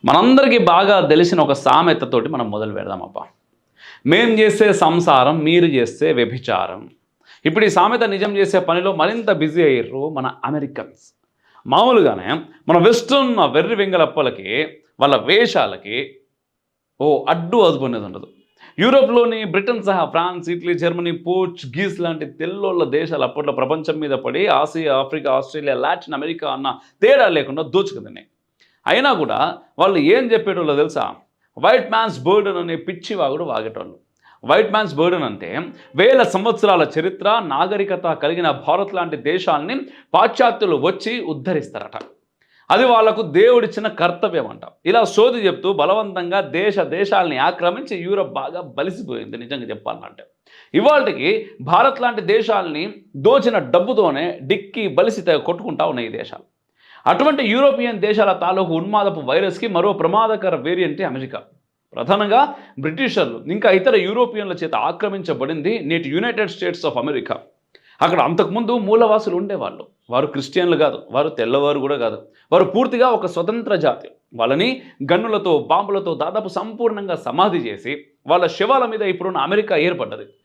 మనందరికీ బాగా తెలిసిన ఒక సామెతతోటి మనం మొదలు పెడదామప్పా. మేం చేసే సంసారం మీరు చేస్తే వ్యభిచారం. ఇప్పుడు ఈ సామెత నిజం చేసే పనిలో మరింత బిజీ అయ్యారు మన అమెరికన్స్. మామూలుగానే మన వెస్ట్రన్ వెర్రి వెంగలప్పలకి వాళ్ళ వేషాలకి అడ్డు అదుపు అనేది ఉండదు. యూరోప్లోని బ్రిటన్ సహా ఫ్రాన్స్, ఇటలీ, జర్మనీ, పోర్చుగీస్ లాంటి తెల్లోళ్ళ దేశాలు అప్పట్లో ప్రపంచం మీద పడి Asia, Africa, Australia, Latin America అన్న తేడా లేకుండా దోచుకుతున్నాయి. అయినా కూడా వాళ్ళు ఏం చెప్పేటోళ్ళో తెలుసా? వైట్ మ్యాన్స్ బర్డన్ అనే పిచ్చి వాగుడు వాగేటోళ్ళు. వైట్ మ్యాన్స్ బర్డన్ అంటే వేల సంవత్సరాల చరిత్ర, నాగరికత కలిగిన భారత్ లాంటి దేశాల్ని పాశ్చాత్యులు వచ్చి ఉద్ధరిస్తారట. అది వాళ్లకు దేవుడిచ్చిన కర్తవ్యం అంట. ఇలా సోది చెప్తూ బలవంతంగా దేశాలని ఆక్రమించి యూరప్ బాగా బలిసిపోయింది నిజంగా చెప్పాలంటే. ఇవాళకి భారత్ లాంటి దేశాలని దోచిన డబ్బుతోనే డిక్కి బలిసి కొట్టుకుంటా ఉన్నాయి ఈ దేశాలు. అటువంటి యూరోపియన్ దేశాల తాలూకు ఉన్మాదపు వైరస్కి మరో ప్రమాదకర వేరియంటే అమెరికా. ప్రధానంగా బ్రిటిషర్లు ఇంకా ఇతర యూరోపియన్ల చేత ఆక్రమించబడింది నేటి యునైటెడ్ స్టేట్స్ ఆఫ్ అమెరికా. అక్కడ అంతకుముందు మూలవాసులు ఉండేవాళ్ళు. వారు క్రిస్టియన్లు కాదు, వారు తెల్లవారు కూడా కాదు. వారు పూర్తిగా ఒక స్వతంత్ర జాతి. వాళ్ళని గన్నులతో, బాంబులతో దాదాపు సంపూర్ణంగా సమాధి చేసి వాళ్ళ శవాల మీద ఇప్పుడున్న అమెరికా ఏర్పడ్డది.